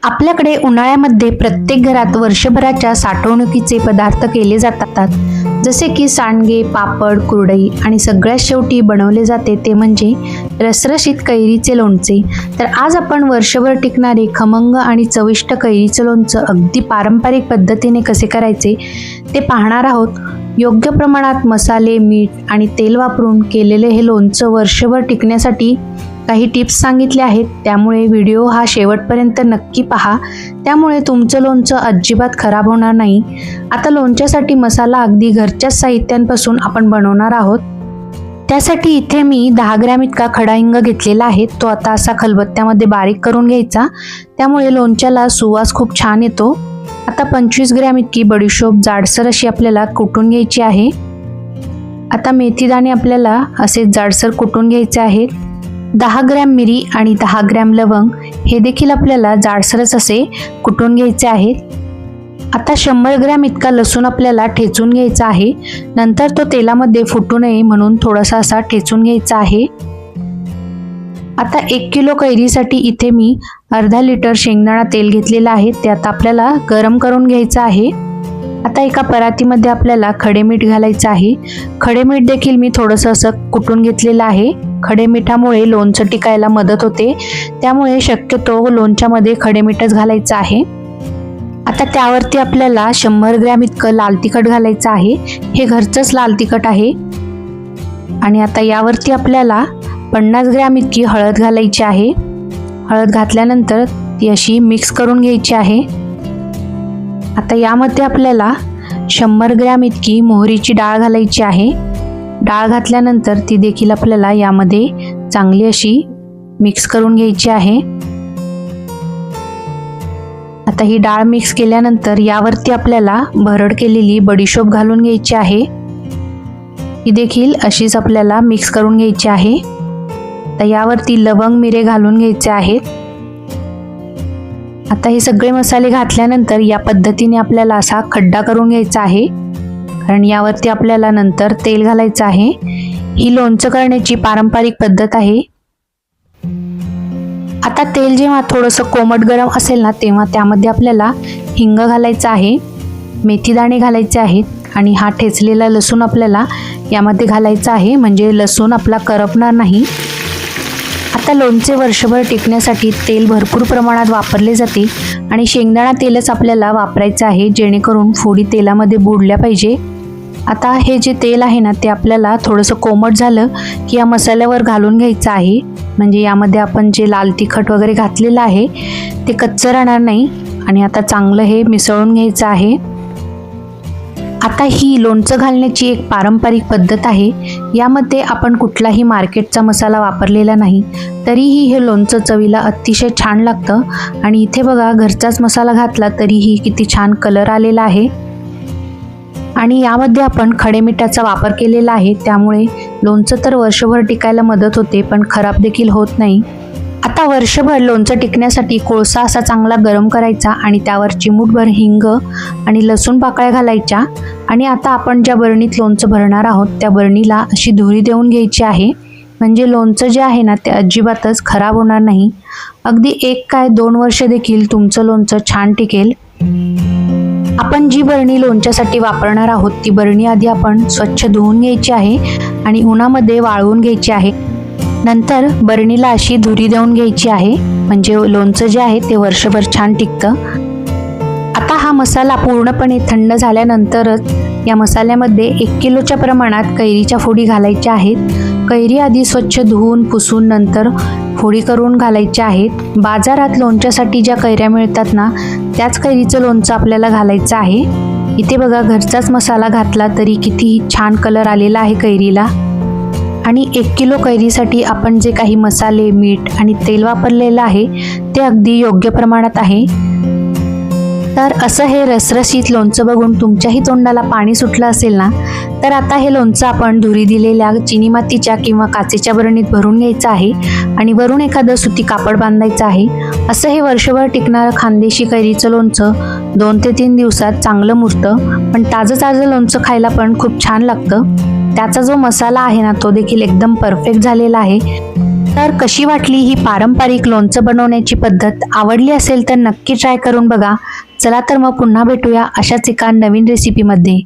आपल्याकडे उन्हाळ्यामध्ये प्रत्येक घरात वर्षभराच्या साठवणुकीचे पदार्थ केले जातात, जसे की सांडगे, पापड, कुरडई आणि सगळ्यात शेवटी बनवले जाते ते म्हणजे रसरशीत कैरीचे लोणचे। तर आज आपण वर्षभर टिकणारे खमंग आणि चविष्ट कैरीचे लोणचं अगदी पारंपरिक पद्धतीने कसे करायचे ते पाहणार आहोत। योग्य प्रमाणात मसाले, मीठ आणि तेल वापरून केलेले हे लोणचं वर्षभर टिकण्यासाठी काही टिप्स सांगितले आहेत, त्यामुळे व्हिडिओ हा शेवटपर्यंत नक्की पहा, त्यामुळे तुमचं लोणचं अजिबात खराब होणार नाही। आता लोणच्यासाठी मसाला अगदी घरच्याच साहित्यांपासून आपण बनवणार आहोत। त्यासाठी इथे मी 10 ग्रॅम इतका खडा हिंग घेतलेला आहे। तो आता असा खलबत्त्यामध्ये बारीक करून घ्यायचा, त्यामुळे लोणच्याला सुवास खूप छान येतो। आता 25 ग्रॅम इतकी बडीशोप जाडसर अशी आपल्याला कुटून घ्यायची आहे। आता मेथीदाणे आपल्याला असे जाडसर कुटून घ्यायचे आहेत। 10 ग्रॅम मिरी आणि 10 ग्रॅम लवंग हे देखील आपल्याला जाडसरच असे कुटून घ्यायचे आहेत। आता 100 ग्रॅम इतका लसूण आपल्याला ठेचून घ्यायचा आहे। नंतर तो तेलामध्ये फुटू नये म्हणून थोडासा असा ठेचून घ्यायचा आहे। आता 1 किलो कैरीसाठी इथे मी अर्धा लिटर शेंगदाणा तेल घेतलेलं आहे, ते आता आपल्याला गरम करून घ्यायचं आहे। आता एका परातीमध्ये आपल्याला खडे मीठ घालायचं आहे। खडे मीठ देखील मी थोडंसं असं कुटून घेतलेलं आहे। खडे मिठामुळे लोणचं टिकायला मदत होते, त्यामुळे शक्यतो लोणच्यामध्ये खडे मीठच घालायचं आहे। आता त्यावरती आपल्याला 100 ग्रॅम इतकं लाल तिखट घालायचं आहे। हे घरचंच लाल तिखट आहे। आणि आता यावरती आपल्याला 50 ग्रॅम इतकी हळद घालायची आहे। हळद घातल्यानंतर ती अशी मिक्स करून घ्यायची आहे। आता यामध्ये आपल्याला 100 ग्रॅम इतकी मोहरीची डाळ घालायची आहे। डाळ घातल्यानंतर ती देखील आपल्याला यामध्ये चांगली अशी मिक्स करून घ्यायची आहे। आता ही डाळ मिक्स केल्यानंतर यावरती आपल्याला भरड केलेली बडीशोप घालून घ्यायची आहे। ही देखील अशीच आपल्याला मिक्स करून घ्यायची आहे। आता यावरती लवंग, मिरे घालून घ्यायचे आहेत। आता हे सगळे मसाले घातल्यानंतर या पद्धतीने आपल्याला असा खड्डा करून घ्यायचा आहे, कारण यावरती आपल्याला नंतर तेल घालायचं आहे। ही लोणचं करण्याची पारंपरिक पद्धत आहे। आता तेल जेव्हा थोडंसं कोमट गरम असेल ना, तेव्हा त्यामध्ये आपल्याला हिंग घालायचं आहे, मेथीदाणे घालायचे आहेत आणि हा ठेचलेला लसूण आपल्याला यामध्ये घालायचा आहे, म्हणजे लसूण आपला करपणार नाही। आता लोणचे वर्षभर टिकण्यासाठी तेल भरपूर प्रमाणात वापरले जाते आणि शेंगदाणा तेलच आपल्याला वापरायचं आहे, जेणेकरून फोडी तेलामध्ये बुडल्या पाहिजे। आता हे जे तेल आहे ना, ते आपल्याला थोडंसं कोमट झालं की या मसाल्यावर घालून घ्यायचं आहे, म्हणजे यामध्ये आपण जे लाल तिखट वगैरे घातलेलं आहे ते कच्चं राहणार नाही। आणि आता चांगलं हे मिसळून घ्यायचं आहे। आता ही लोणचं घालण्याची एक पारंपरिक पद्धत आहे। यामध्ये आपण कुठलाही मार्केटचा मसाला वापरलेला नाही, तरीही हे लोणचं चवीला अतिशय छान लागतं। आणि इथे बघा, घरचाच मसाला घातला तरीही किती छान कलर आलेला आहे। आणि यामध्ये आपण खडे मिठाचा वापर केलेला आहे, त्यामुळे लोणचं तर वर्षभर टिकायला मदत होते, पण खराब देखील होत नाही। आता वर्षभर लोणचं टिकण्यासाठी कोळसा असा चांगला गरम करायचा आणि त्यावर चिमूटभर हिंग आणि लसूण पाकळ्या घालायच्या। आणि आता आपण ज्या बरणीत लोणचं भरणार आहोत त्या बरणीला अशी धुरी देऊन घ्यायची आहे, म्हणजे लोणचं जे आहे ना ते अजिबातच खराब होणार नाही। अगदी 1 काय 2 वर्ष देखील तुमचं लोणचं छान टिकेल। आपण जी बरणी लोणच्यासाठी वापरणार आहोत ती बरणी आधी आपण स्वच्छ धुवून घ्यायची आहे आणि उन्हामध्ये वाळवून घ्यायची आहे। नंतर बरणीला अशी धुरी देऊन घ्यायची आहे, म्हणजे लोणचं जे आहे ते वर्षभर छान टिकतं। आता हा मसाला पूर्णपणे थंड झाल्यानंतरच या मसाल्यामध्ये 1 किलोच्या प्रमाणात कैरीच्या फोडी घालायच्या आहेत। कैरी आधी स्वच्छ धुवून पुसून नंतर फोडी करून घालायच्या आहेत। बाजारात लोणच्यासाठी ज्या कैऱ्या मिळतात ना, त्याच कैरीचं लोणचं आपल्याला घालायचं आहे। इथे बघा, घरचाच मसाला घातला तरी किती छान कलर आलेला आहे कैरीला। आणि 1 किलो कैरीसाठी आपण जे काही मसाले, मीठ आणि तेल वापरलेलं आहे ते अगदी योग्य प्रमाणात आहे। तर असं हे रसरशीत लोणचं बघून तुमच्याही तोंडाला पाणी सुटलं असेल ना, तर आता हे लोणचं आपण धुरी दिलेल्या चिनी मातीच्या किंवा काचेच्या बरणीत भरून घ्यायचं आहे आणि वरून एखादं सुती कापड बांधायचं आहे। असं हे वर्षभर टिकणारं खानदेशी कैरीचं लोणचं 2 ते 3 दिवसात चांगलं मुरतं, पण ताजं लोणचं खायला पण खूप छान लागतं। त्याचा जो मसाला आहे ना, तो देखील एकदम परफेक्ट झालेला आहे। तर कशी वाटली ही पारंपरिक लोणचं बनवण्याची पद्धत? आवडली असेल तर नक्की ट्राय करून बघा. चला तर मग पुन्हा भेटूया अशाच एका नवीन रेसिपीमध्ये.